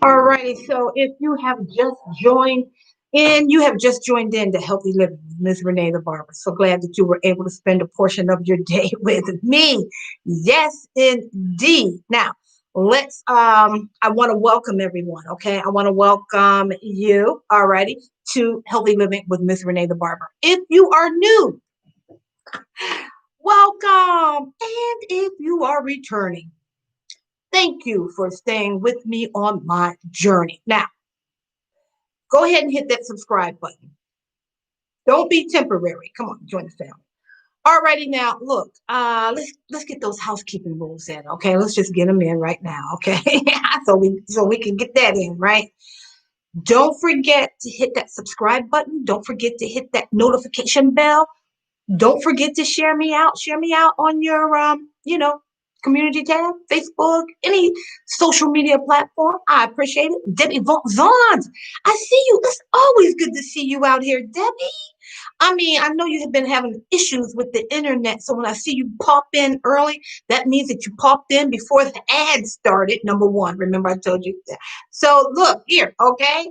Alrighty, so if you have just joined in, you have just joined in to Healthy Living with Ms. Renee the Barber. So glad that you were able to spend a portion of your day with me. Yes, indeed. Now, I want to welcome everyone, okay? I want to welcome you, alrighty, to Healthy Living with Ms. Renee the Barber. If you are new, welcome. And if you are returning, thank you for staying with me on my journey. Now, go ahead and hit that subscribe button. Don't be temporary. Come on, join the family. Alrighty, now look, let's get those housekeeping rules in. Okay, let's just get them in right now. Okay, so we can get that in right. Don't forget to hit that subscribe button. Don't forget to hit that notification bell. Don't forget to share me out. Share me out on your community tab, Facebook, any social media platform. I appreciate it. Debbie Vaughn, I see you. It's always good to see you out here, Debbie. I mean, I know you have been having issues with the internet. So when I see you pop in early, that means that you popped in before the ad started. Number one, remember I told you that. So look here, okay?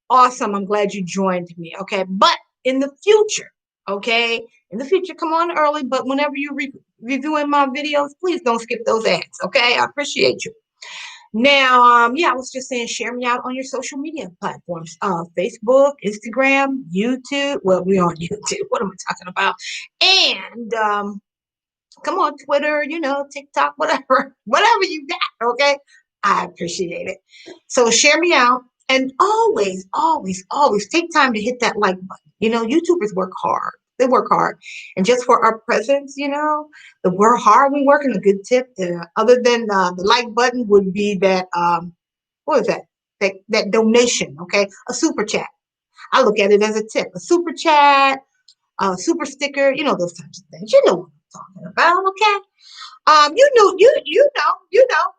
Awesome. I'm glad you joined me. Okay. But in the future, okay, in the future, come on early. But whenever you're reviewing my videos, please don't skip those ads. Okay. I appreciate you. Now, yeah, I was just saying, share me out on your social media platforms, Facebook, Instagram, YouTube. Well, we're on YouTube. What am I talking about? And come on, Twitter, TikTok, whatever, whatever you got. Okay. I appreciate it. So share me out. And always, always, always take time to hit that like button. YouTubers work hard. They work hard. And just for our presence, the we're hard we work. And a good tip, other than the like button, would be that, what is that? That donation, okay? A super chat. I look at it as a tip. A super chat, a super sticker, those types of things. You know what I'm talking about, okay?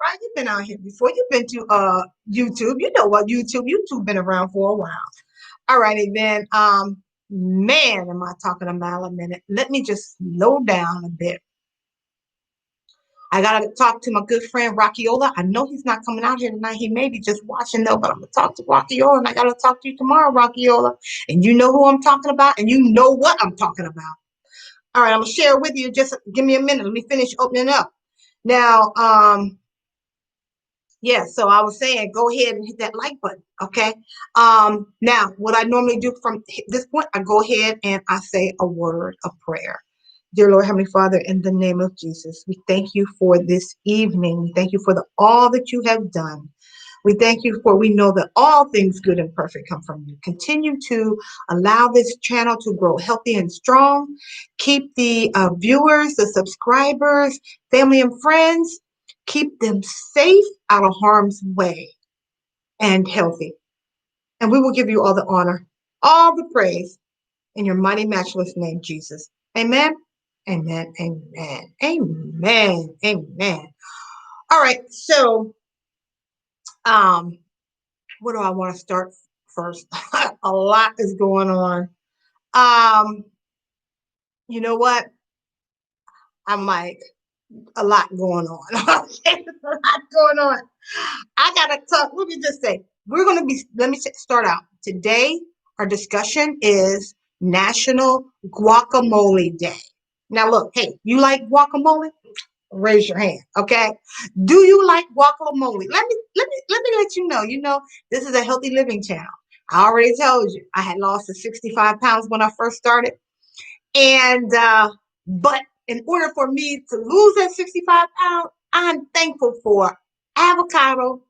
Right? You've been out here before. You've been to YouTube. You know what YouTube? YouTube been around for a while. All righty then. Man, am I talking a mile a minute? Let me just slow down a bit. I gotta talk to my good friend Rocchio. I know he's not coming out here tonight. He may be just watching though, but I'm gonna talk to Rocchio, and I gotta talk to you tomorrow, Rocchio. And you know who I'm talking about, and you know what I'm talking about. All right, I'm gonna share with you. Just give me a minute. Let me finish opening up. Now, yeah, so I was saying, go ahead and hit that like button, okay? Now, what I normally do from this point, I go ahead and I say a word of prayer. Dear Lord, Heavenly Father, in the name of Jesus, we thank you for this evening. We thank you for all that you have done. We thank you for we know that all things good and perfect come from you. Continue to allow this channel to grow healthy and strong. Keep the viewers, the subscribers, family and friends, keep them safe out of harm's way and healthy. And we will give you all the honor, all the praise in your mighty, matchless name, Jesus. Amen. Amen. Amen. Amen. Amen. All right. So, where do I want to start first? A lot is going on. You know what? I'm like, a lot going on. Okay, there's a lot going on. I gotta talk. Let me just say, let me start out. Today, our discussion is National Guacamole Day. Now, look, hey, you like guacamole? Raise your hand, okay? Do you like guacamole? Let me let you know. This is a healthy living channel. I already told you I had lost the 65 pounds when I first started. And but in order for me to lose that 65 pounds, I'm thankful for avocado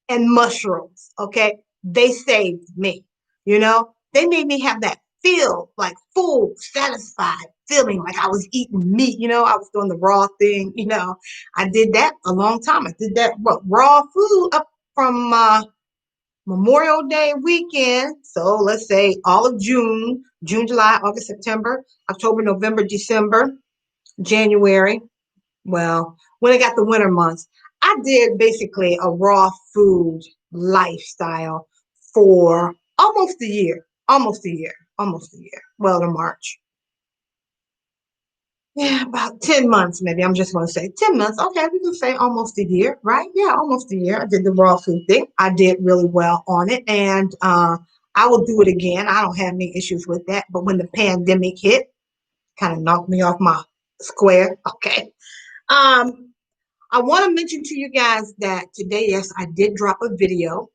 and mushrooms. Okay. They saved me. They made me have that feel like full, satisfied feeling like I was eating meat. I was doing the raw thing. I did that a long time. I did that raw food up from Memorial Day weekend. So let's say all of June, July, August, September, October, November, December, January. Well, when I got the winter months, I did basically a raw food lifestyle for almost a year, almost a year. Well, to March. Yeah, about 10 months, maybe. I'm just going to say 10 months. Okay, we can say almost a year, right? Yeah, almost a year. I did the raw food thing. I did really well on it, and I will do it again. I don't have any issues with that. But when the pandemic hit, kind of knocked me off my square. Okay. Um, I want to mention to you guys that today, yes, I did drop a video.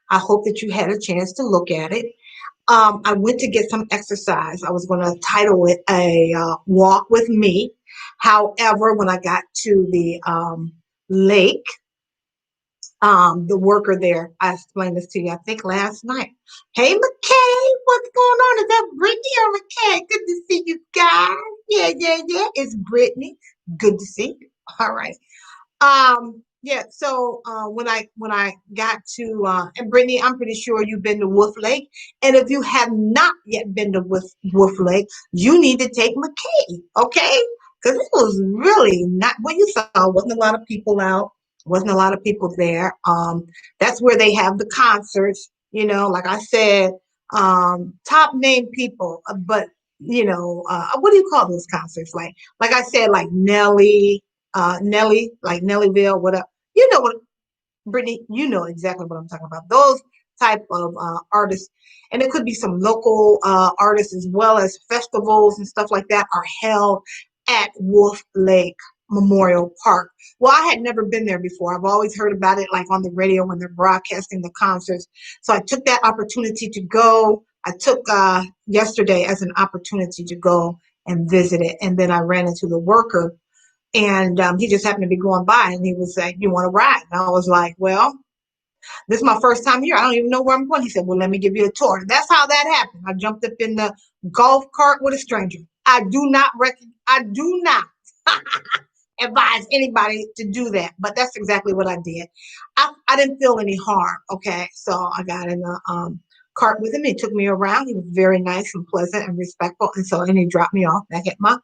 I hope that you had a chance to look at it. I went to get some exercise. I was going to title it a walk with me. However, when I got to the lake, the worker there, I explained this to you, I think last night. Hey, McKay, what's going on? Is that Brittany or McKay? Good to see you guys. Yeah, yeah, yeah. It's Brittany. Good to see you. All right. Yeah, so when I got to and Brittany, I'm pretty sure you've been to Wolf Lake. And if you have not yet been to Wolf Lake, you need to take McKay, okay? Because it was really not what you saw, wasn't a lot of people out, wasn't a lot of people there. That's where they have the concerts, like I said, top name people, but what do you call those concerts? Like I said, like Nelly, like Nellyville, whatever. You know what, Brittany, you know exactly what I'm talking about. Those type of artists, and it could be some local artists as well as festivals and stuff like that are held at Wolf Lake Memorial Park. Well, I had never been there before. I've always heard about it like on the radio when they're broadcasting the concerts. So I took that opportunity to go. I took yesterday as an opportunity to go and visit it. And then I ran into the worker and he just happened to be going by and he was like, "You want to ride?" And I was like, "Well, this is my first time here. I don't even know where I'm going." He said, "Well, let me give you a tour." And that's how that happened. I jumped up in the golf cart with a stranger. I do not advise anybody to do that, but that's exactly what I did. I didn't feel any harm. Okay. So I got in the cart with him. He took me around. He was very nice and pleasant and respectful. And he dropped me off back at my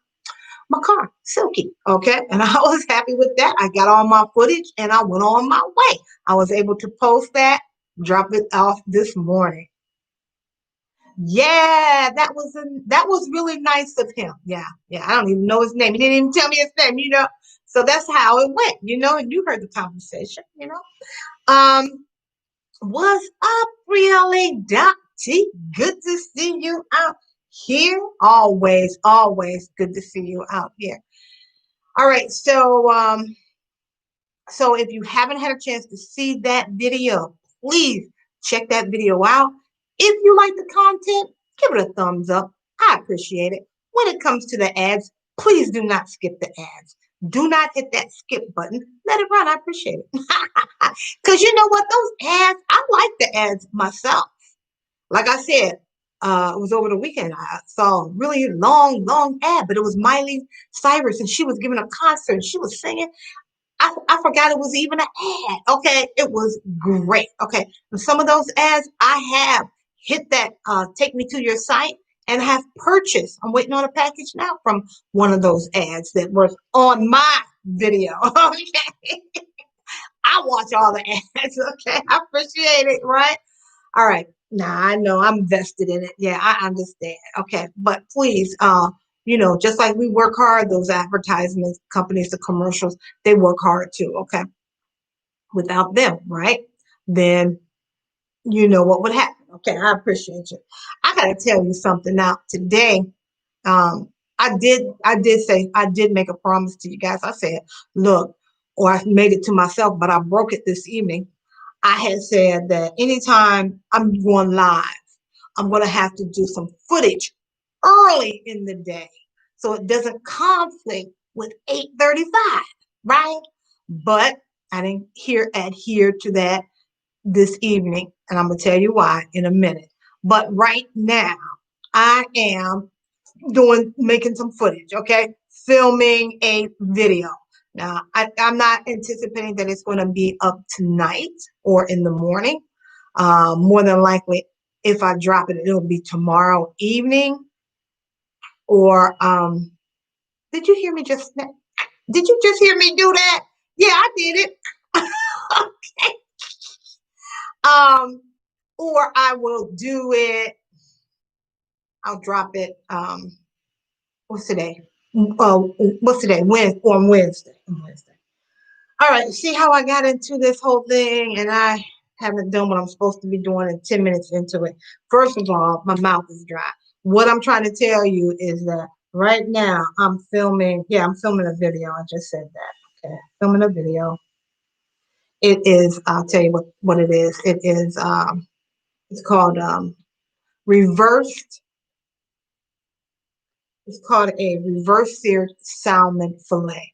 car, silky. Okay. And I was happy with that. I got all my footage and I went on my way. I was able to post that, drop it off this morning. Yeah, that was really nice of him. Yeah, yeah. I don't even know his name. He didn't even tell me his name. So that's how it went. And you heard the conversation. Um, what's up, really, Doc T? Good to see you out here. Always, always good to see you out here. All right, so if you haven't had a chance to see that video, please check that video out. If you like the content, give it a thumbs up. I appreciate it. When it comes to the ads, please do not skip the ads. Do not hit that skip button. Let it run. I appreciate it. Because you know what? Those ads, I like the ads myself. Like I said, it was over the weekend. I saw a really long, long ad, but it was Miley Cyrus, and she was giving a concert. She was singing. I forgot it was even an ad. Okay, it was great. Okay, and some of those ads I have hit that take me to your site and have purchased. I'm waiting on a package now from one of those ads that was on my video. Okay, I watch all the ads. Okay, I appreciate it. Right. All right. Now I know I'm vested in it. Yeah, I understand. Okay, but please, just like we work hard, those advertisements, companies, the commercials, they work hard too. Okay, without them, right? Then you know what would happen. Okay, I appreciate you. I gotta tell you something now. Today, I did make a promise to you guys. I said, look, or I made it to myself, but I broke it this evening. I had said that anytime I'm going live, I'm going to have to do some footage early in the day so it doesn't conflict with 8:35, right? But I didn't adhere to that this evening, and I'm going to tell you why in a minute. But right now, I am making some footage, okay? Filming a video. Now, I'm not anticipating that it's going to be up tonight or in the morning. More than likely, if I drop it, it'll be tomorrow evening. Or did you hear me just? Did you just hear me do that? Yeah, I did it. Okay. Or I will do it. I'll drop it. What's today? what's today? Wednesday. Wednesday. All right, see how I got into this whole thing and I haven't done what I'm supposed to be doing in 10 minutes into it. First of all, my mouth is dry. What I'm trying to tell you is that right now I'm filming, I'm filming a video. I just said that. Okay, filming a video. It is, I'll tell you what it is. It's called reversed, it's called a reverse seared salmon fillet.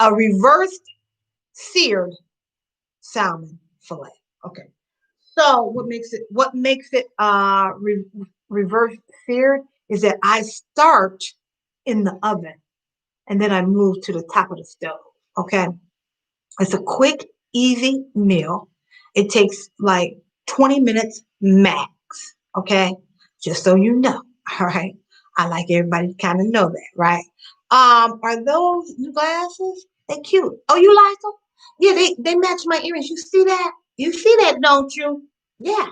A reversed seared salmon fillet. Okay. So what makes it reverse seared is that I start in the oven and then I move to the top of the stove. Okay. It's a quick, easy meal. It takes like 20 minutes max. Okay. Just so you know. All right. I like everybody to kind of know that, right? Are those new glasses? They cute. Oh, you like them? Yeah, they match my earrings. You see that? You see that, don't you? Yeah.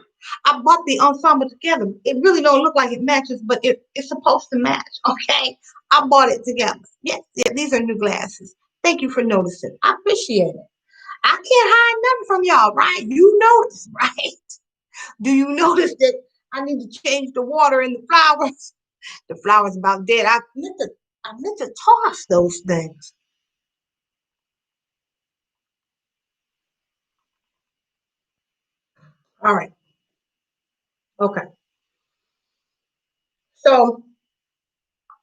I bought the ensemble together. It really don't look like it matches, but it's supposed to match. Okay. I bought it together. Yes, yeah, these are new glasses. Thank you for noticing. I appreciate it. I can't hide nothing from y'all, right? You notice, right? Do you notice that I need to change the water in the flowers? The flowers about dead. I meant to toss those things. All right. Okay. So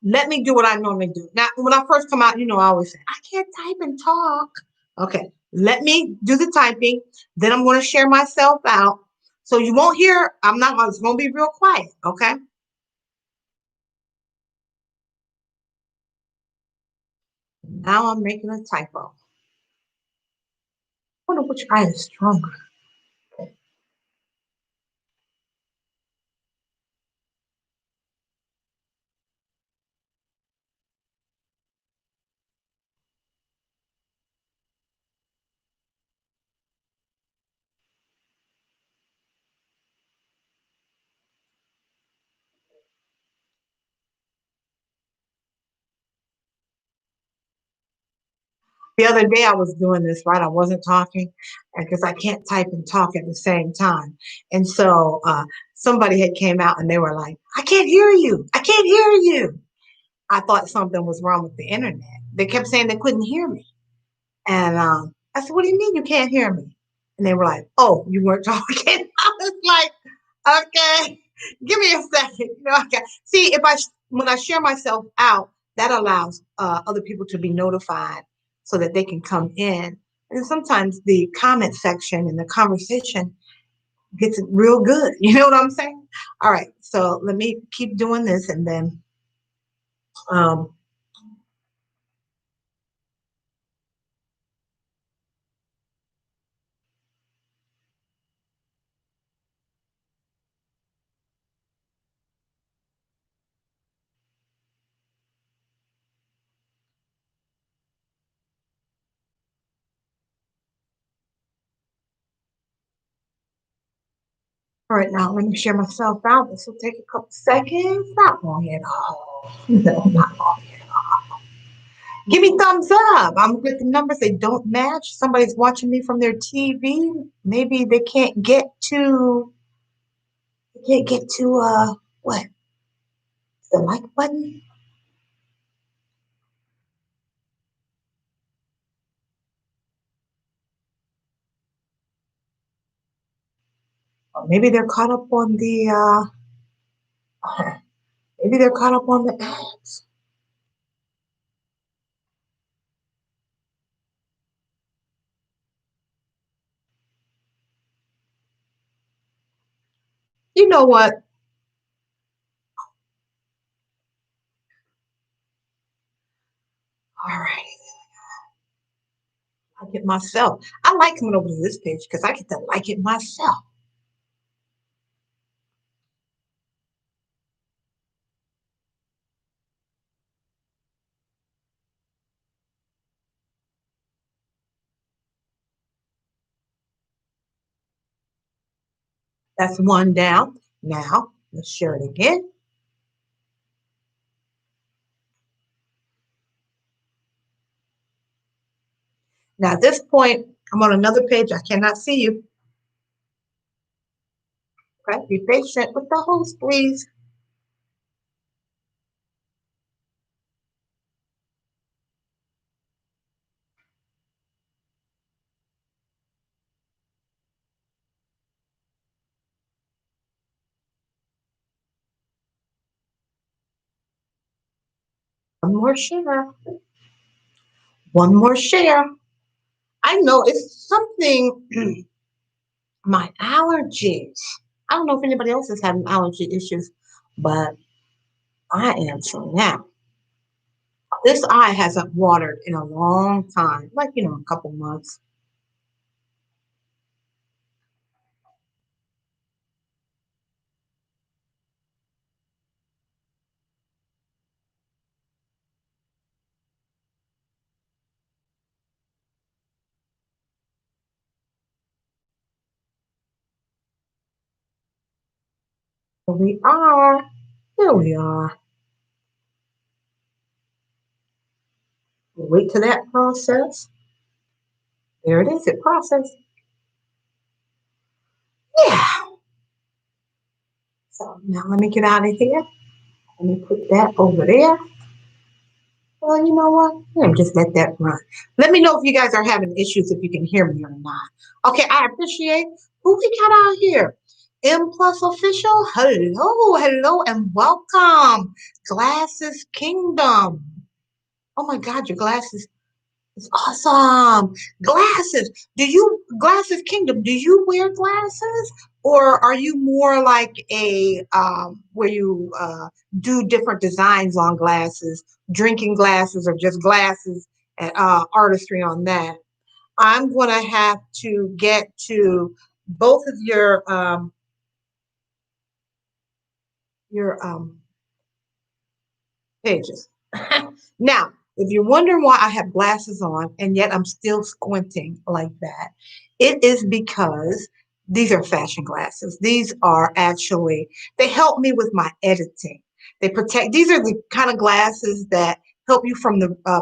let me do what I normally do. Now, when I first come out, I always say, I can't type and talk. Okay. Let me do the typing. Then I'm going to share myself out. So you won't hear, it's going to be real quiet. Okay. Now I'm making a typo. I wonder which eye is stronger. The other day I was doing this, right? I wasn't talking because I can't type and talk at the same time. And so somebody had came out and they were like, I can't hear you. I can't hear you. I thought something was wrong with the internet. They kept saying they couldn't hear me. And I said, what do you mean you can't hear me? And they were like, oh, you weren't talking. I was like, okay, give me a second. Okay. See, when I share myself out, that allows other people to be notified so that they can come in. And sometimes the comment section and the conversation gets real good. You know what I'm saying? All right. So let me keep doing this and then um, all right, now let me share myself out. This will take a couple seconds. Not long at all. No, not long at all. Give me thumbs up. I'm with the numbers. They don't match. Somebody's watching me from their TV. Maybe they can't get to what? The like button? Or maybe they're caught up on the maybe they're caught up on the ads. You know what? All right. I get myself. I like coming over to this page because I get to like it myself. That's one down. Now, let's share it again. Now at this point, I'm on another page. I cannot see you. Okay, be patient with the host, please. One more share. One more share. I know it's something, my allergies. I don't know if anybody else is having allergy issues, but I am so now. This eye hasn't watered in a long time, like, a couple months. Here we are. Here we are. We'll wait till that process. There it is, it processed. Yeah. So now let me get out of here. Let me put that over there. Well, you know what? Let me just let that run. Let me know if you guys are having issues, if you can hear me or not. Okay, I appreciate who we got out here. M Plus Official, hello, and welcome. Glasses Kingdom. Oh my God, your glasses is awesome. Glasses. Glasses Kingdom, do you wear glasses? Or are you more like a where you do different designs on glasses, drinking glasses or just glasses and artistry on that? I'm gonna have to get to both of your pages. Now, if you're wondering why I have glasses on and yet I'm still squinting like that, it is because these are fashion glasses. These are actually, they help me with my editing. These are the kind of glasses that help you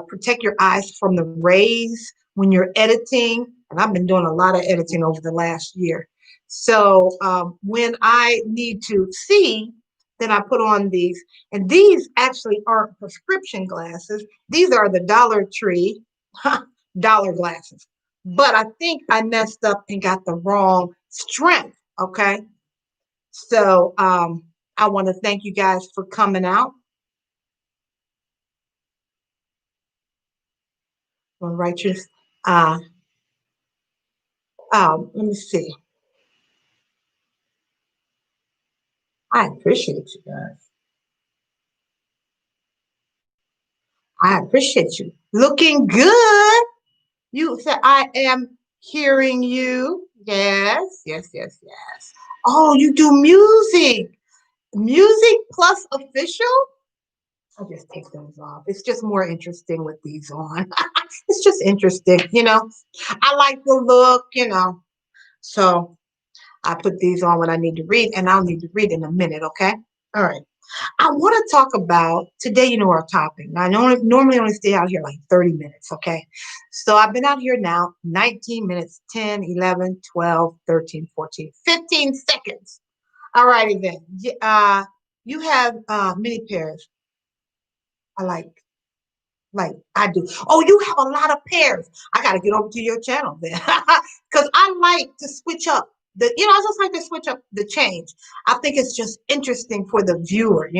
protect your eyes from the rays when you're editing. And I've been doing a lot of editing over the last year. So when I need to see, then I put on these. And these actually aren't prescription glasses. These are the Dollar Tree dollar glasses. But I think I messed up and got the wrong strength. Okay. So I want to thank you guys for coming out. All right, just let me see. I appreciate you guys. I appreciate you. Looking good. You said I am hearing you. Yes, yes, yes, yes. Oh, you do music. Music plus official? I'll just take those off. It's just more interesting with these on. It's just interesting. I like the look. So I put these on when I need to read, and I'll need to read in a minute, okay? All right. I want to talk about today, our topic. Now, I normally only stay out here like 30 minutes, okay? So I've been out here now 19 minutes, 10, 11, 12, 13, 14, 15 seconds. All righty then. You have many pairs. I like I do. Oh, you have a lot of pairs. I got to get over to your channel then, because I like to switch up I just like to switch up the change. I think it's just interesting for the viewer.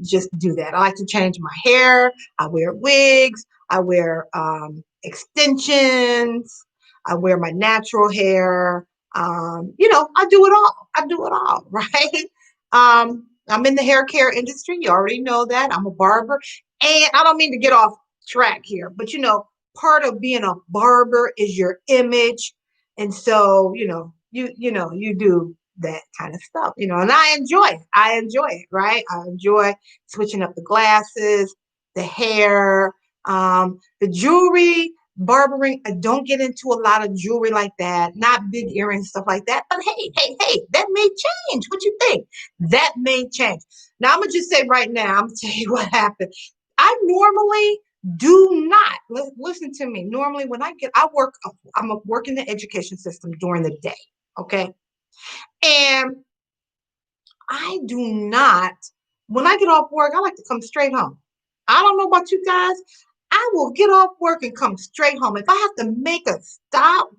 Just do that. I like to change my hair. I wear wigs. I wear extensions. I wear my natural hair. I do it all. I do it all, right? I'm in the hair care industry. You already know that. I'm a barber. And I don't mean to get off track here, but part of being a barber is your image. And so, you do that kind of stuff, and I enjoy it. I enjoy it, right? I enjoy switching up the glasses, the hair, the jewelry, barbering. I don't get into a lot of jewelry like that, not big earrings, stuff like that. But hey, that may change. What you think? That may change. Now I'm gonna just say right now, I'm gonna tell you what happened. I normally Do not listen to me. Normally, when I'm a work in the education system during the day. Okay. And I do not, when I get off work, I like to come straight home. I don't know about you guys. I will get off work and come straight home. If I have to make a stop,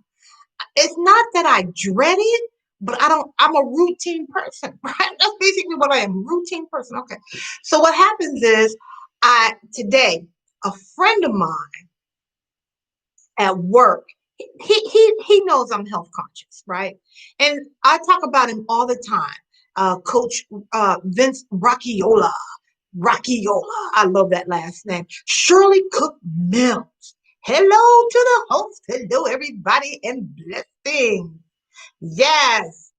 it's not that I dread it, but I'm a routine person, right? That's basically what I am, routine person. Okay. So what happens is today, a friend of mine at work, he knows I'm health conscious, right? And I talk about him all the time. Coach Vince Rocchio. I love that last name. Shirley Cook Mills. Hello to the host. Hello, everybody, and blessings. Yes.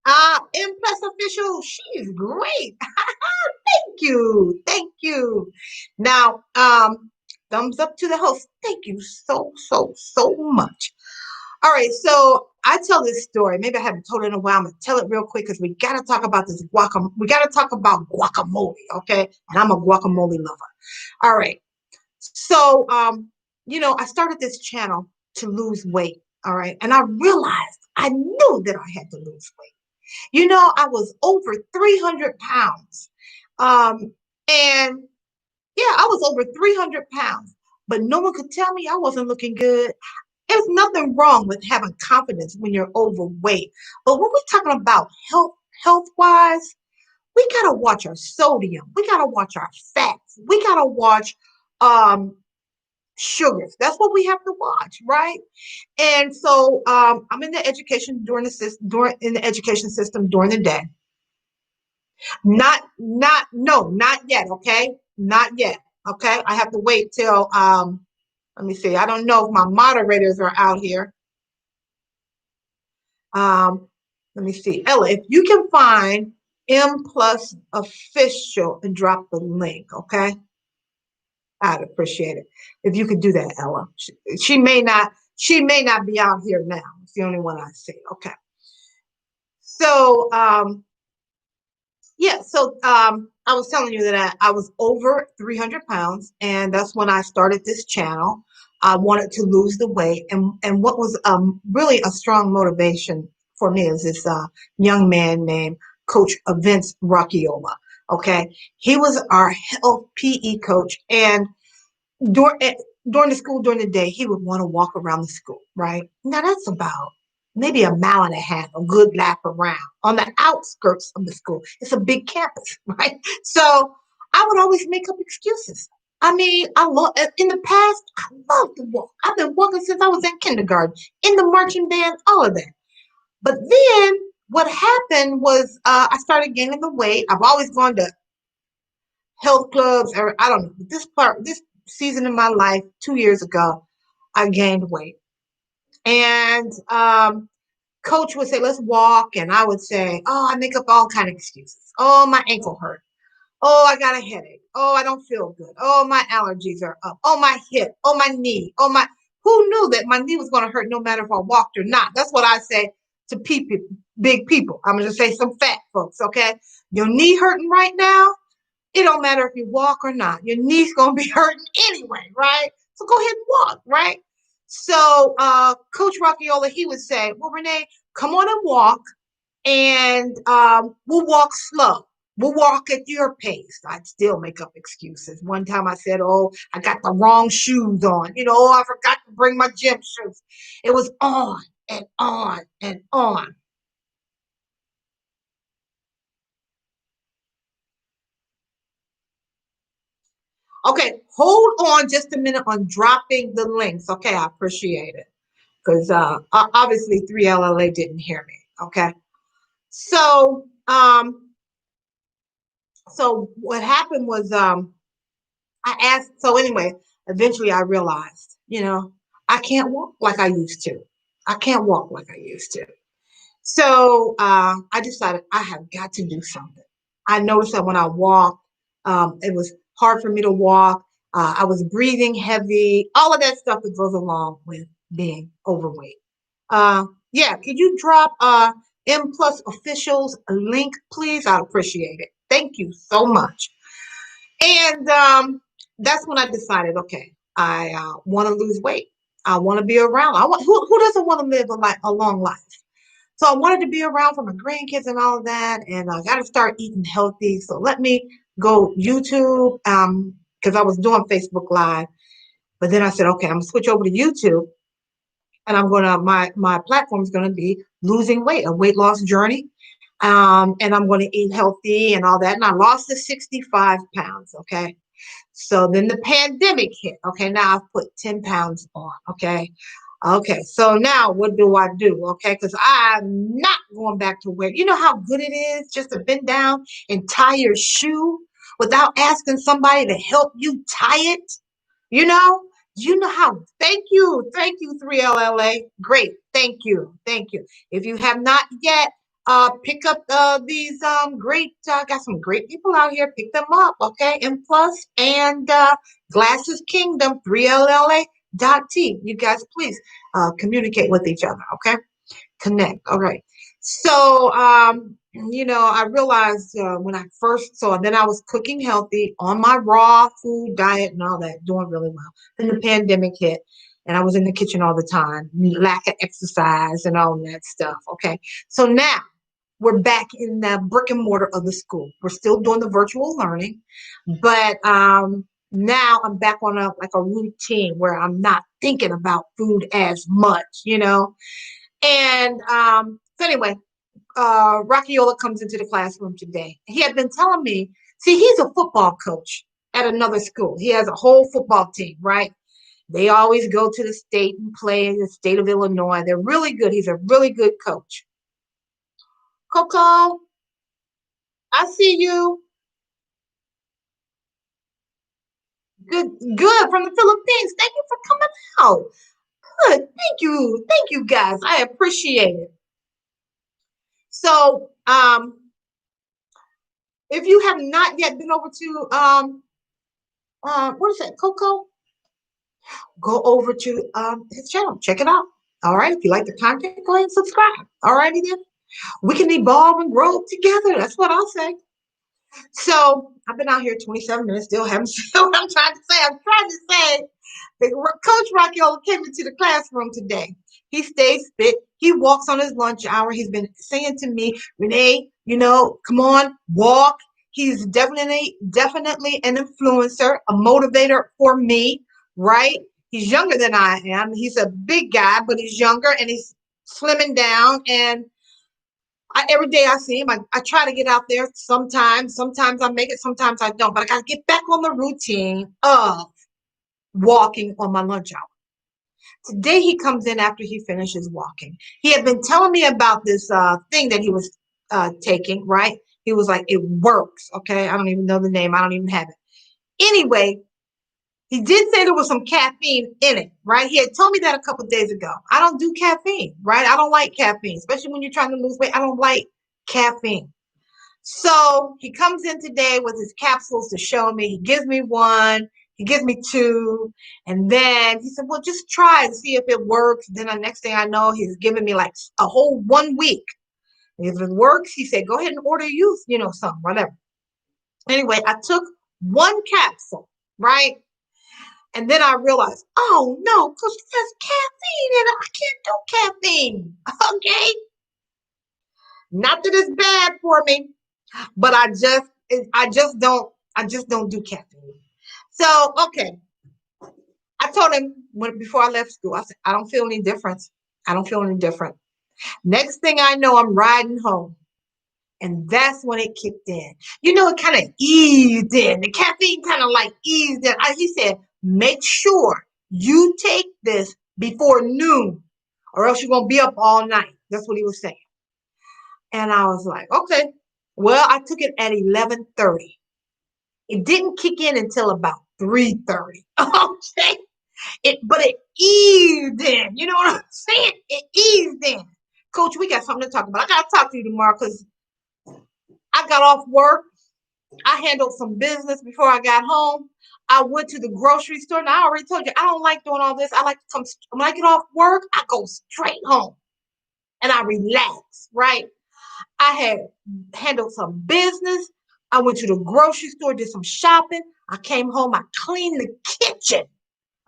M Plus official. She's great. Thank you. Thank you. Now, thumbs up to the host. Thank you so much. All right, so I tell this story. Maybe I haven't told it in a while. I'm gonna tell it real quick because we gotta talk about this guacamole. We gotta talk about guacamole, okay? And I'm a guacamole lover. All right. So I started this channel to lose weight. All right. And I realized I knew that I had to lose weight. I was over 300 pounds. And yeah, I was over 300 pounds, but no one could tell me I wasn't looking good. There's nothing wrong with having confidence when you're overweight. But when we're talking about health wise, we gotta watch our sodium. We gotta watch our fats. We gotta watch sugars. That's what we have to watch, right? And so I'm in the education in the education system during the day. Not yet. Okay, not yet. Okay, I have to wait till let me see. I don't know if my moderators are out here. Let me see. Ella, if you can find M Plus official and drop the link, okay? I'd appreciate it. If you could do that, Ella. She may not be out here now. It's the only one I see. Okay. So yeah, so I was telling you that I was over 300 pounds, and that's when I started this channel. I wanted to lose the weight, and what was really a strong motivation for me is this young man named Coach Vince Rocchio. Okay, he was our health PE coach, and during the day, he would want to walk around the school. Right now, that's about maybe a mile and a half, a good lap around on the outskirts of the school. It's a big campus, right? So I would always make up excuses. I mean, in the past, I love to walk. I've been walking since I was in kindergarten, in the marching band, all of that. But then what happened was I started gaining the weight. I've always gone to health clubs, or I don't know. This season in my life, 2 years ago, I gained weight. And coach would say, let's walk. And I would say, oh, I make up all kind of excuses. Oh, my ankle hurt. Oh, I got a headache. Oh, I don't feel good. Oh, my allergies are up. Oh, my hip. Oh, my knee. Who knew that my knee was going to hurt no matter if I walked or not? That's what I say to people, big people. I'm going to say some fat folks, okay? Your knee hurting right now? It don't matter if you walk or not. Your knee's going to be hurting anyway, right? So go ahead and walk, right? So Coach Rockiola, he would say, well, Renee, come on and walk, and we'll walk slow. We'll walk at your pace. I'd still make up excuses. One time I said, oh, I got the wrong shoes on. Oh, I forgot to bring my gym shoes. It was on and on and on. Okay, hold on just a minute on dropping the links. Okay, I appreciate it. Because obviously 3LLA didn't hear me. Okay. So what happened was I asked, so anyway, eventually I realized, I can't walk like I used to. I can't walk like I used to. So I decided I have got to do something. I noticed that when I walked, it was hard for me to walk. I was breathing heavy, all of that stuff that goes along with being overweight. Yeah, could you drop M Plus officials link, please? I'd appreciate it. Thank you so much. And that's when I decided, okay, I want to lose weight. I want to be around. I want who doesn't want to live a long life? So I wanted to be around for my grandkids and all of that, and I got to start eating healthy. So let me go YouTube, because I was doing Facebook Live, but then I said, okay, I'm gonna switch over to YouTube, and I'm gonna my platform is gonna be losing weight, a weight loss journey, and I'm gonna eat healthy and all that. And I lost the 65 pounds. Okay, so then the pandemic hit. Okay, now I've put 10 pounds on. Okay. Okay, so now what do I do? Okay, because I'm not going back to where, you know how good it is just to bend down and tie your shoe without asking somebody to help you tie it? You know, you know how, thank you, 3LLA. Great, thank you. If you have not yet, pick up these great, got some great people out here, pick them up, okay? And plus, and Glasses Kingdom, 3LLA.T. You guys, please communicate with each other, okay? Connect. All right. So, I realized when I first saw, then I was cooking healthy on my raw food diet and all that, doing really well. Then the pandemic hit, and I was in the kitchen all the time, lack of exercise and all that stuff. Okay. So now we're back in the brick and mortar of the school. We're still doing the virtual learning, but now I'm back on a routine where I'm not thinking about food as much. And so anyway, Rocchio comes into the classroom today. He had been telling me, see, he's a football coach at another school. He has a whole football team, right? They always go to the state and play in the state of Illinois. They're really good. He's a really good coach. Coco, I see you. Good, good from the Philippines. Thank you for coming out. Good. Thank you guys. I appreciate it. So, if you have not yet been over to what is that, Coco? Go over to his channel. Check it out. All right. If you like the content, go ahead and subscribe. All righty then. We can evolve and grow together. That's what I'll say. So I've been out here 27 minutes, still haven't said what I'm trying to say. I'm trying to say that Coach Rocchio came into the classroom today. He stays fit. He walks on his lunch hour. He's been saying to me, Renee, come on, walk. He's definitely an influencer, a motivator for me, right? He's younger than I am. He's a big guy, but he's younger and he's slimming down. And every day I see him, I try to get out there sometimes. Sometimes I make it, sometimes I don't. But I got to get back on the routine of walking on my lunch hour. Today he comes in after he finishes walking. He had been telling me about this thing that he was taking, right? He was like, it works, okay? I don't even know the name. I don't even have it. Anyway, he did say there was some caffeine in it, right? He had told me that a couple of days ago. I don't do caffeine, right? I don't like caffeine, especially when you're trying to lose weight. I don't like caffeine. So he comes in today with his capsules to show me. He gives me one. He gives me two. And then he said, well, just try and see if it works. Then the next thing I know, he's giving me like a whole 1 week. And if it works, he said, go ahead and order you, some, whatever. Anyway, I took one capsule, right? And then I realized, oh no, because there's caffeine in it. I can't do caffeine. Okay. Not that it's bad for me, but I just don't do caffeine. So, okay. I told him before I left school, I said, I don't feel any difference. I don't feel any different. Next thing I know, I'm riding home. And that's when it kicked in. It kind of eased in. The caffeine kind of like eased in. He said, make sure you take this before noon or else you're going to be up all night. That's what he was saying. And I was like, okay. Well, I took it at 11:30. It didn't kick in until about 3:30. Okay. But it eased in. You know what I'm saying? It eased in. Coach, we got something to talk about. I got to talk to you tomorrow because I got off work. I handled some business before I got home. I went to the grocery store. And I already told you, I don't like doing all this. I like to come, when I get off work, I go straight home and I relax, right? I had handled some business. I went to the grocery store, did some shopping. I came home, I cleaned the kitchen.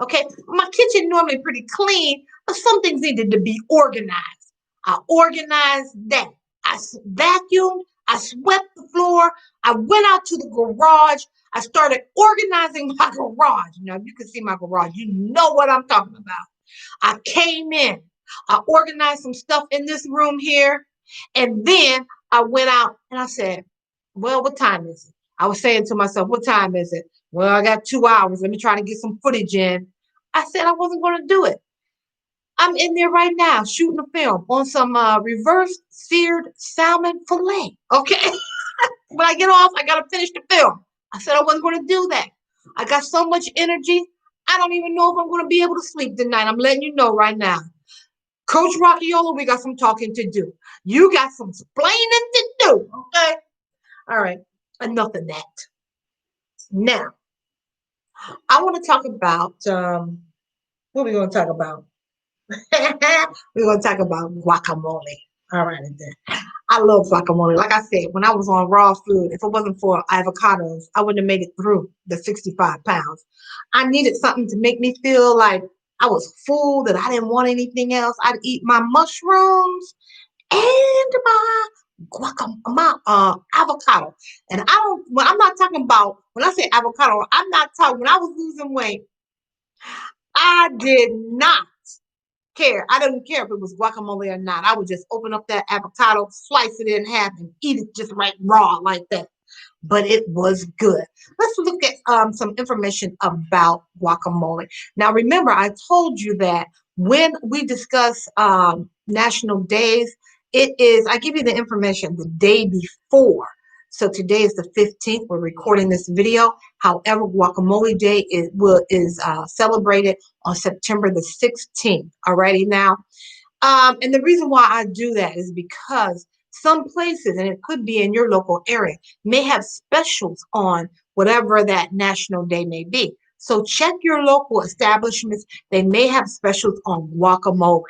Okay, my kitchen normally pretty clean, but some things needed to be organized. I organized that. I vacuumed, I swept the floor, I went out to the garage, I started organizing my garage. Now, you can see my garage, you know what I'm talking about. I came in, I organized some stuff in this room here, and then I went out and I said, well, what time is it? I was saying to myself, what time is it? Well, I got 2 hours. Let me try to get some footage in. I said I wasn't going to do it. I'm in there right now shooting a film on some reverse seared salmon fillet. Okay. When I get off, I got to finish the film. I said I wasn't going to do that. I got so much energy. I don't even know if I'm going to be able to sleep tonight. I'm letting you know right now. Coach Rocchio, we got some talking to do. You got some explaining to do. Okay. All right. Enough of that. Now, I want to talk about what are we going to talk about? We're going to talk about guacamole. All right, then. I love guacamole. Like I said, when I was on raw food, if it wasn't for avocados, I wouldn't have made it through the 65 pounds. I needed something to make me feel like I was full, that I didn't want anything else. I'd eat my mushrooms and my avocado. And I'm not talking about, when I say avocado, I'm not talking, when I was losing weight, I did not care. I didn't care if it was guacamole or not. I would just open up that avocado, slice it in half, and eat it just right raw like that. But it was good. Let's look at some information about guacamole. Now, remember, I told you that when we discuss national days, I give you the information the day before. So today is the 15th. We're recording this video. However, Guacamole Day is celebrated on September the 16th. Alrighty now. And the reason why I do that is because some places, and it could be in your local area, may have specials on whatever that national day may be. So check your local establishments. They may have specials on guacamole.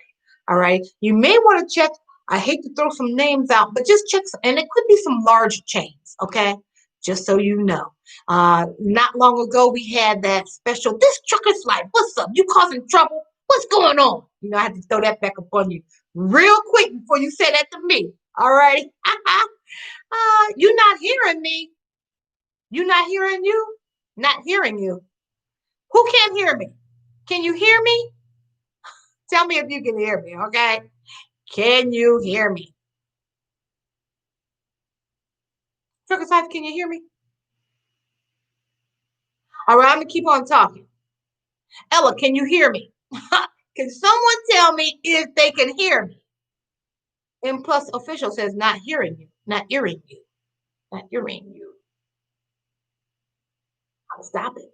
All right. You may want to check. I hate to throw some names out, but just check. And it could be some large chains. Okay. Just so you know. Not long ago, we had that special, this trucker's life. What's up? You causing trouble? What's going on? You know, I had to throw that back upon you real quick before you say that to me. All right. You're not hearing me. You're not hearing you? Not hearing you. Who can't hear me? Can you hear me? Tell me if you can hear me, okay? Can you hear me? Trucker's life, can you hear me? All right, I'm going to keep on talking. Ella, can you hear me? Can someone tell me if they can hear me? And plus, official says not hearing you, not hearing you, not hearing you. I'll stop it.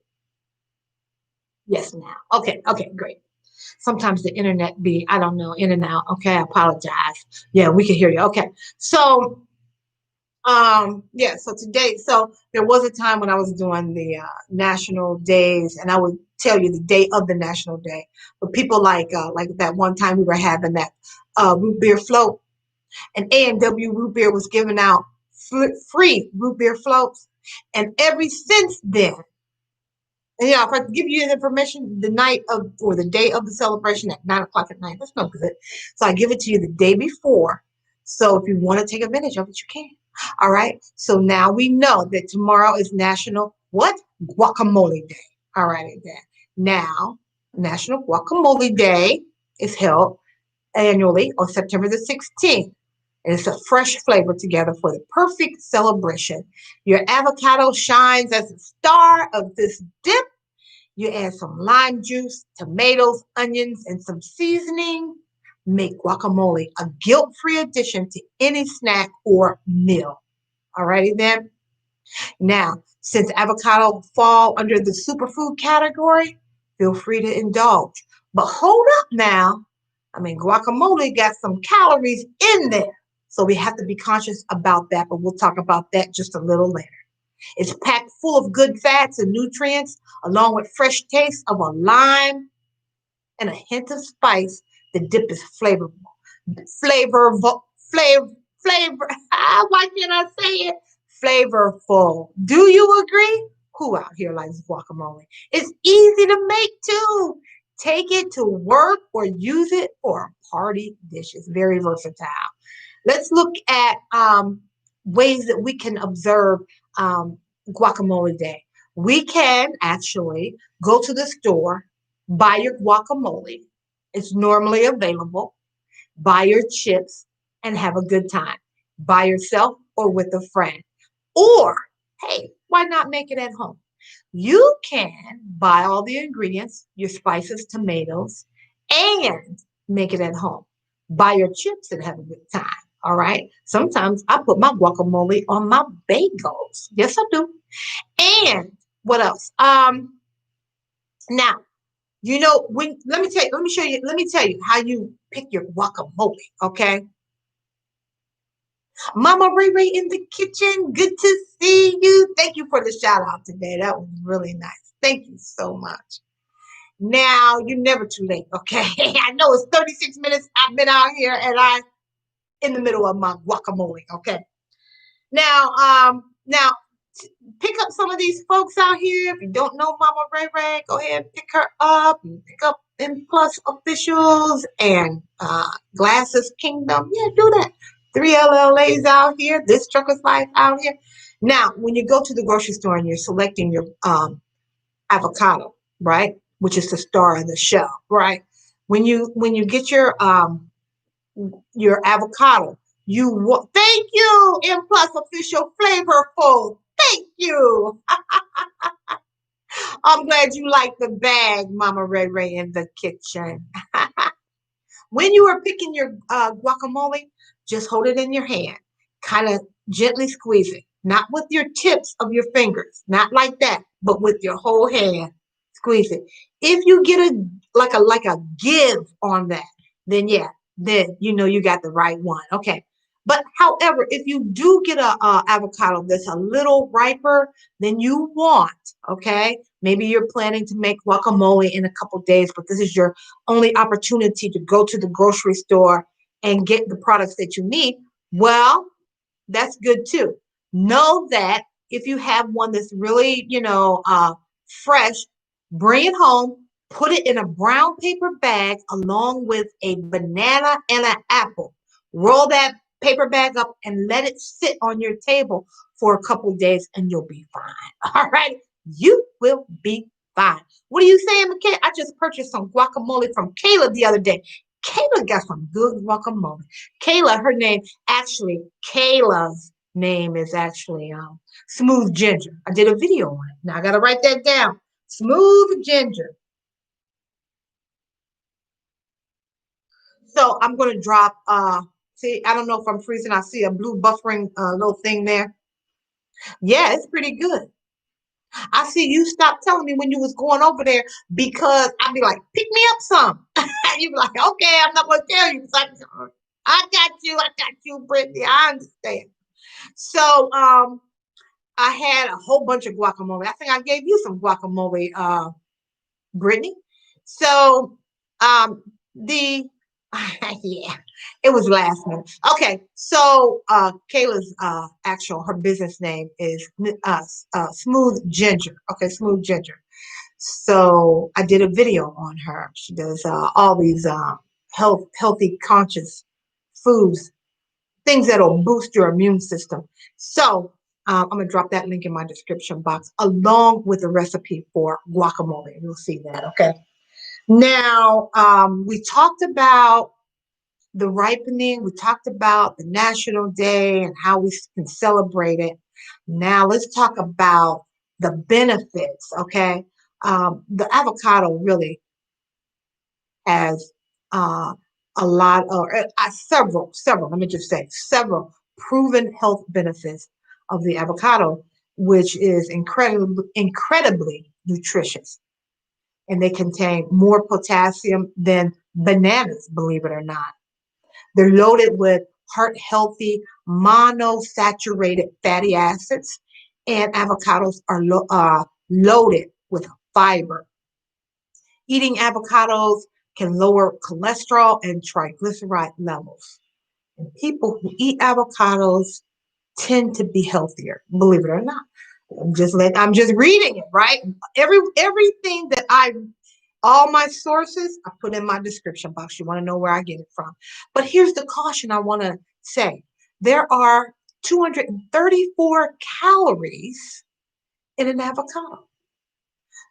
Yes, now. Okay, great. Sometimes the internet be, I don't know, in and out. Okay, I apologize. Yeah, we can hear you. Okay, so yeah, so today, so there was a time when I was doing the national days, and I would tell you the day of the national day. But people like that one time we were having that root beer float, and A&W root beer was giving out free root beer floats, and ever since then, and yeah, if I give you the information the night of or the day of the celebration at 9 o'clock at night, that's no good. So I give it to you the day before. So if you want to take advantage of it, you can. All right. So now we know that tomorrow is National what? Guacamole Day. All righty then. Now, National Guacamole Day is held annually on September the 16th. And it's a fresh flavor together for the perfect celebration. Your avocado shines as the star of this dip. You add some lime juice, tomatoes, onions, and some seasoning. Make guacamole a guilt-free addition to any snack or meal. Alrighty then. Now, since avocado fall under the superfood category, feel free to indulge. But hold up now. I mean, guacamole got some calories in there. So we have to be conscious about that, but we'll talk about that just a little later. It's packed full of good fats and nutrients, along with fresh taste of a lime and a hint of spice. The dip is flavorful. Flavor. Why can't I say it? flavorful. Do you agree? Who out here likes guacamole? It's easy to make too. Take it to work or use it for a party dish. It's very versatile. Let's look at ways that we can observe um, Guacamole Day. We can actually go to the store, buy your guacamole. It's normally available. Buy your chips and have a good time by yourself or with a friend. Or, hey, why not make it at home? You can buy all the ingredients, your spices, tomatoes, and make it at home. Buy your chips and have a good time. All right. Sometimes I put my guacamole on my bagels. Yes, I do. And what else? Now, when let me tell you how you pick your guacamole. Okay. Mama Ray Ray in the kitchen. Good to see you. Thank you for the shout out today. That was really nice. Thank you so much. Now, you're never too late, okay? I know it's 36 minutes. I've been out here and I'm in the middle of my guacamole, okay? Now, pick up some of these folks out here. If you don't know Mama Ray Ray, go ahead and pick her up. And pick up M Plus Officials and Glasses Kingdom. Yeah, do that. 3 LLAs out here. This Trucker's Life out here. Now, when you go to the grocery store and you're selecting your avocado, right, which is the star of the show, right? When you get your avocado, thank you, M Plus Official Flavorful. Thank you. I'm glad you like the bag, Mama Ray Ray in the kitchen. When you are picking your guacamole, just hold it in your hand, kind of gently squeeze it, not with your tips of your fingers, not like that, but with your whole hand, squeeze it. If you get a give on that, then yeah, then you know you got the right one. Okay. But however, if you do get a avocado that's a little riper than you want, okay, maybe you're planning to make guacamole in a couple days, but this is your only opportunity to go to the grocery store and get the products that you need, well, that's good too. Know that if you have one that's really, fresh, bring it home, put it in a brown paper bag along with a banana and an apple. Roll that paper bag up and let it sit on your table for a couple days and you'll be fine. All right. You will be fine. What are you saying, McKay? I just purchased some guacamole from Kayla the other day. Kayla got some good guacamole. Kayla's name is actually Smooth Ginger. I did a video on it. Now I got to write that down. Smooth Ginger. So I'm going to drop, see, I don't know if I'm freezing. I see a blue buffering little thing there. Yeah, it's pretty good. I see you stopped telling me when you was going over there because I'd be like, pick me up some. You'd be like, okay, I'm not going to tell you. I got you, Brittany. I understand. So I had a whole bunch of guacamole. I think I gave you some guacamole, Brittany. So the yeah, it was last minute. Okay, so Kayla's her business name is Smooth Ginger. Okay, Smooth Ginger. So I did a video on her. She does all these healthy, conscious foods, things that'll boost your immune system. So I'm gonna drop that link in my description box along with the recipe for guacamole. You'll see that. Okay. Now, we talked about the ripening. We talked about the National Day and how we can celebrate it. Now, let's talk about the benefits, okay? The avocado really has a lot, or several, let me just say, several proven health benefits of the avocado, which is incredibly nutritious. And they contain more potassium than bananas, believe it or not. They're loaded with heart-healthy monosaturated fatty acids, and avocados are loaded with fiber. Eating avocados can lower cholesterol and triglyceride levels. And people who eat avocados tend to be healthier, believe it or not. I'm just reading it, right? Everything that all my sources, I put in my description box. You want to know where I get it from. But here's the caution I want to say. There are 234 calories in an avocado.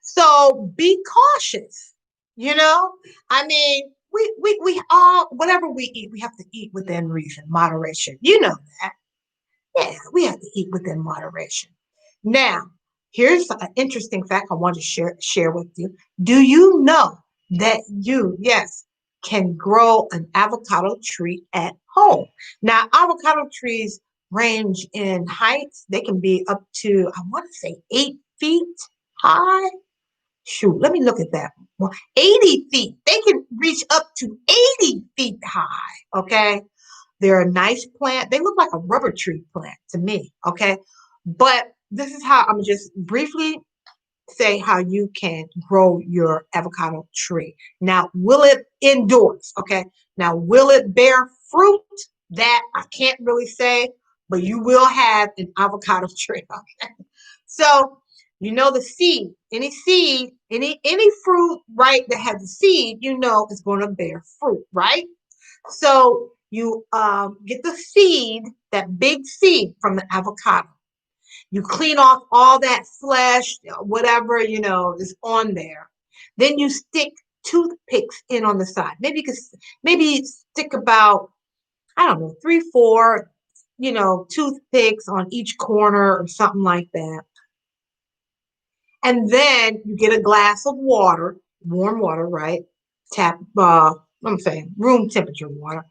So be cautious. You know, I mean, we all, whatever we eat, we have to eat within reason, moderation. You know that. Yeah, we have to eat within moderation. Now, here's an interesting fact I want to share with you. Do you know that you, yes, can grow an avocado tree at home? Now, avocado trees range in heights. They can be up to, I want to say, 8 feet high. Shoot, let me look at that. Well, 80 feet. They can reach up to 80 feet high. Okay. They're a nice plant. They look like a rubber tree plant to me, okay? But this is how I'm just briefly say how you can grow your avocado tree. Now, will it indoors, okay? Now, will it bear fruit? That I can't really say, but you will have an avocado tree, okay? So, you know the seed, any fruit, right, that has a seed, you know is going to bear fruit, right? So you get the seed, that big seed from the avocado. You clean off all that flesh, whatever, is on there. Then you stick toothpicks in on the side. Maybe stick about, I don't know, 3, 4, toothpicks on each corner or something like that. And then you get a glass of water, warm water, right? I'm saying room temperature water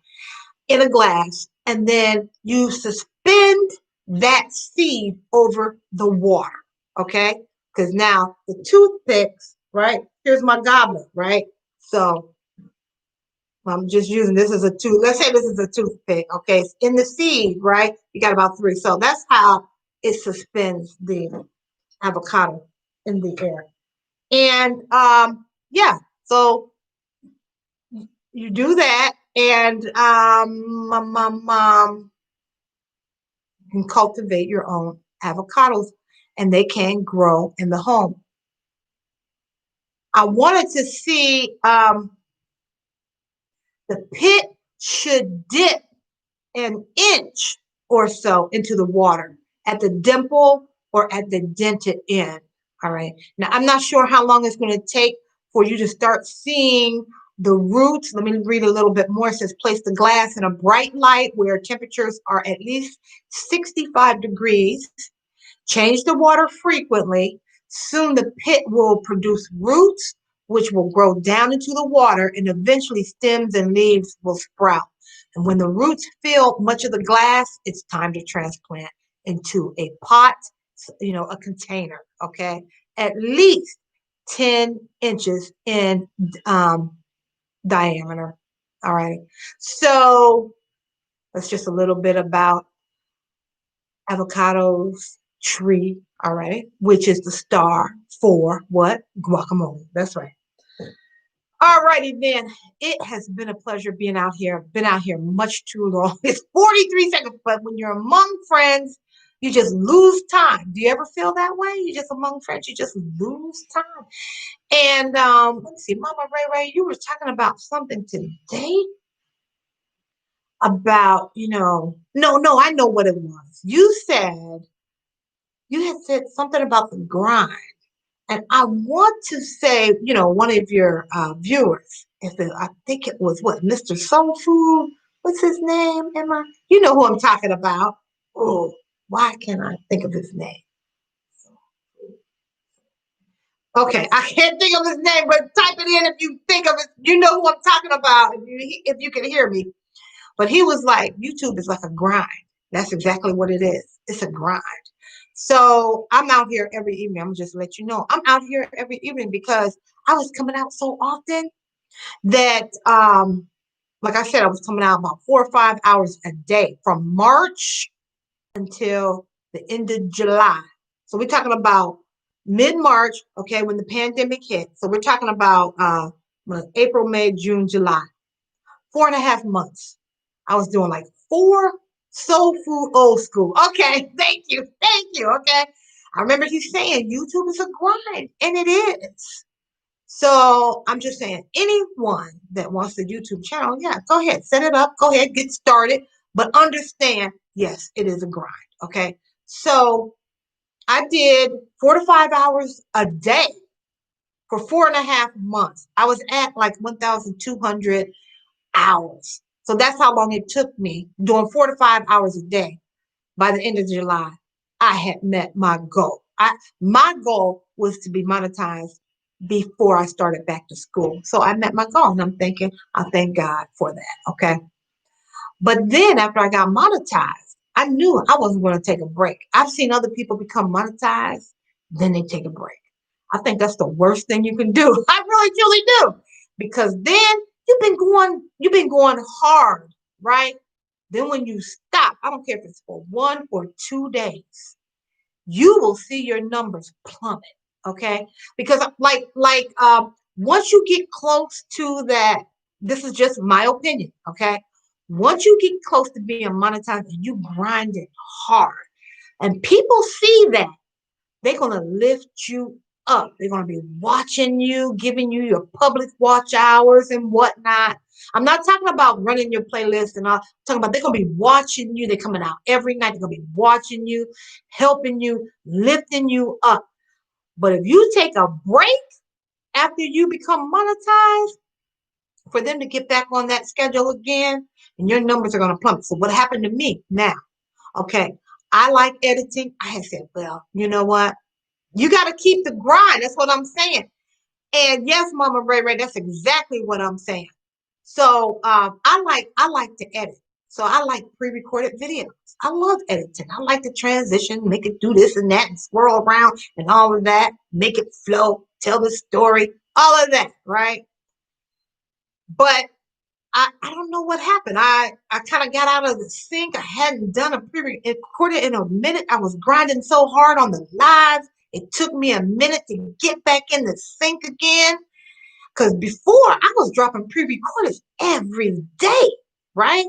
in a glass, and then you suspend that seed over the water, okay? Because now the toothpicks, right? Here's my goblet, right? So I'm just using this as a tooth. Let's say this is a toothpick, okay? It's in the seed, right? You got about 3. So that's how it suspends the avocado in the air. And yeah, so you do that, and you can cultivate your own avocados, and they can grow in the home. I wanted to see the pit should dip an inch or so into the water at the dimple or at the dented end. All right. Now, I'm not sure how long it's going to take for you to start seeing the roots. Let me read a little bit more. It says, place the glass in a bright light where temperatures are at least 65 degrees. Change the water frequently. Soon the pit will produce roots, which will grow down into the water, and eventually stems and leaves will sprout. And when the roots fill much of the glass, it's time to transplant into a pot, a container, okay? At least 10 inches in diameter, all right? So that's just a little bit about avocados tree, all right, which is the star for what? Guacamole. That's right. All righty then. It has been a pleasure being out here. Been out here much too long. It's 43 seconds, but when you're among friends, you just lose time. Do you ever feel that way? You just among friends, you just lose time. And let me see, Mama Ray, you were talking about something today about, no, I know what it was. You had said something about the grind. And I want to say, one of your viewers, I think it was what, Mr. Soul Food? What's his name? You know who I'm talking about. Oh, why can't I think of his name? Okay, I can't think of his name, but type it in if you think of it. You know who I'm talking about if you can hear me. But he was like, YouTube is like a grind. That's exactly what it is. It's a grind. So I'm out here every evening. I'm just let you know. I'm out here every evening because I was coming out so often that, like I said, I was coming out about 4 or 5 hours a day from March until the end of July. So we're talking about mid-March, okay, when the pandemic hit. So we're talking about April, May, June, July. 4.5 months. I was doing like 4 Soul food, old school. Okay, thank you. Thank you. Okay. I remember you saying YouTube is a grind, and it is. So I'm just saying, anyone that wants the YouTube channel, yeah, go ahead, set it up, go ahead, get started, but understand, yes, it is a grind. Okay. So I did 4 to 5 hours a day for 4.5 months. I was at like 1,200 hours. So that's how long it took me doing 4 to 5 hours a day. By the end of July, I had met my goal. My goal was to be monetized before I started back to school. So I met my goal, and I'm thinking, I thank God for that. Okay. But then after I got monetized, I knew I wasn't going to take a break. I've seen other people become monetized, then they take a break. I think that's the worst thing you can do. I really truly do. Because then you've been going hard, right? Then when you stop, I don't care if it's for 1 or 2 days, you will see your numbers plummet. Okay. Because once you get close to that, this is just my opinion. Okay. Once you get close to being monetized and you grind it hard and people see that, they're going to lift you up. They're going to be watching you, giving you your public watch hours and whatnot. I'm not talking about running your playlist and all. I'm talking about they're going to be watching you. They're coming out every night. They're going to be watching you, helping you, lifting you up. But if you take a break after you become monetized, for them to get back on that schedule again, and your numbers are going to plummet. So what happened to me now? Okay, I like editing. I had said, well, you know what? You got to keep the grind. That's what I'm saying. And yes, Mama Ray Ray, that's exactly what I'm saying. So I like to edit. So I like pre-recorded videos. I love editing. I like to transition, make it do this and that, and swirl around and all of that, make it flow, tell the story, all of that, right? But I don't know what happened. I kind of got out of the sync. I hadn't done a pre-recorded in a minute. I was grinding so hard on the lives. It took me a minute to get back in the sync again. Because before I was dropping pre-recordeds every day, right?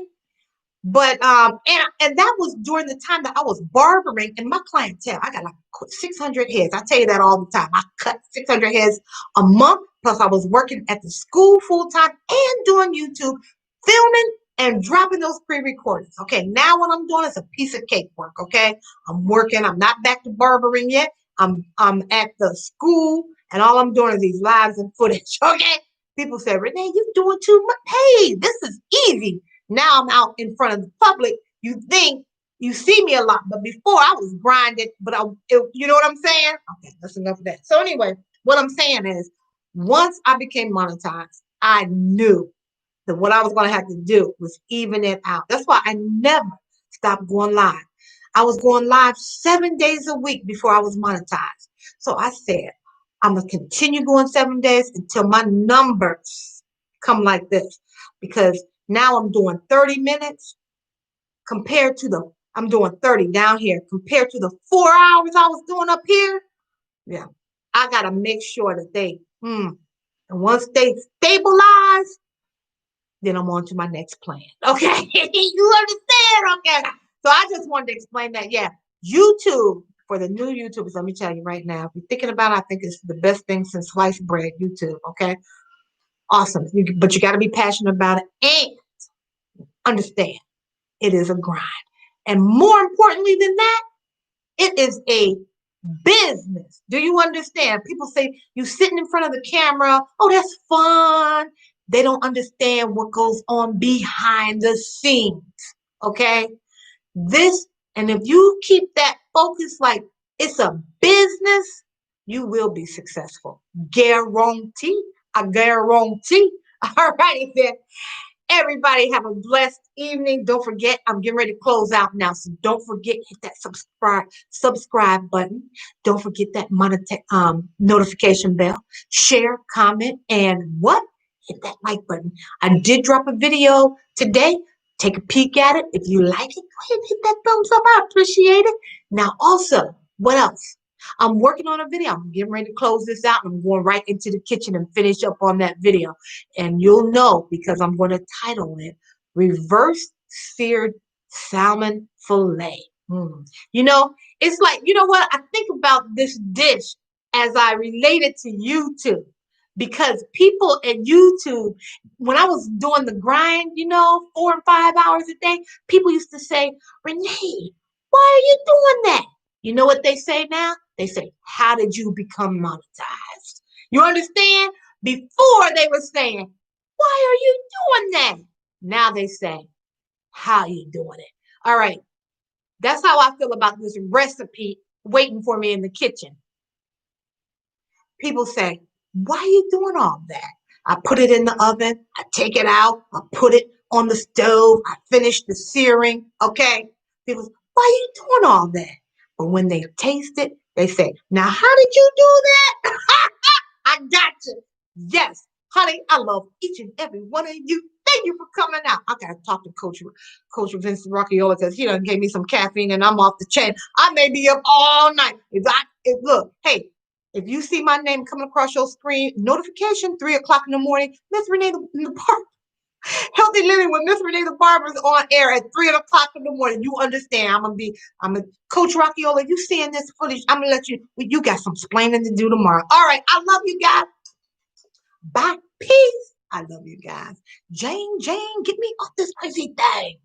But and that was during the time that I was barbering and my clientele. I got like 600 heads. I tell you that all the time. I cut 600 heads a month. Plus, I was working at the school full time and doing YouTube, filming and dropping those pre-recordings. Okay, now what I'm doing is a piece of cake work. Okay, I'm working. I'm not back to barbering yet. I'm at the school and all I'm doing is these lives and footage. Okay, people say, Renee, you're doing too much. Hey, this is easy. Now I'm out in front of the public. You think you see me a lot, but before I was grinding. But you know what I'm saying? Okay, that's enough of that. So anyway, what I'm saying is, once I became monetized, I knew that what I was going to have to do was even it out. That's why I never stopped going live. I was going live 7 days a week before I was monetized. So I said, I'm going to continue going 7 days until my numbers come like this. Because now I'm doing 30 minutes compared to I'm doing 30 down here compared to the 4 hours I was doing up here. Yeah, I got to make sure that and once they stabilize, then I'm on to my next plan. Okay, you understand? Okay, so I just wanted to explain that. Yeah, YouTube, for the new YouTubers, let me tell you right now, if you're thinking about it, I think it's the best thing since sliced bread, YouTube. Okay, awesome. But you got to be passionate about it and understand it is a grind. And more importantly than that, it is a business. Do you understand? People say you sitting in front of the camera, oh, that's fun. They don't understand what goes on behind the scenes. Okay? And if you keep that focus like it's a business, you will be successful. Guarantee. I guarantee. All righty then. Everybody have a blessed evening. Don't forget, I'm getting ready to close out now. So don't forget, hit that subscribe button. Don't forget that notification bell. Share, comment, and what? Hit that like button. I did drop a video today. Take a peek at it. If you like it, go ahead and hit that thumbs up. I appreciate it. Now, also, what else? I'm working on a video. I'm getting ready to close this out. I'm going right into the kitchen and finish up on that video. And you'll know because I'm going to title it Reverse Seared salmon fillet. Mm. You know, it's like, you know what? I think about this dish as I relate it to YouTube because people at YouTube, when I was doing the grind, 4 and 5 hours a day, people used to say, Renee, why are you doing that? You know what they say now? They say, how did you become monetized? You understand? Before they were saying, why are you doing that? Now they say, how you doing it? All right. That's how I feel about this recipe waiting for me in the kitchen. People say, why are you doing all that? I put it in the oven. I take it out. I put it on the stove. I finish the searing. Okay. People say, why are you doing all that? But when they taste it, they say, now, how did you do that? I got you. Yes, honey, I love each and every one of you. Thank you for coming out. I gotta talk to Coach Vincent Rocchio because he done gave me some caffeine and I'm off the chain. I may be up all night. Look, hey, if you see my name coming across your screen, notification 3 o'clock in the morning, Miss Renee the Barber, Healthy Living with Miss Renee the Barber is on air at 3 o'clock in the morning. You understand? I'm a Coach Rockiola. You seeing this footage? I'm gonna let you got some explaining to do tomorrow. All right, I love you guys. Bye. Peace. I love you guys. Jane, get me off this crazy thing.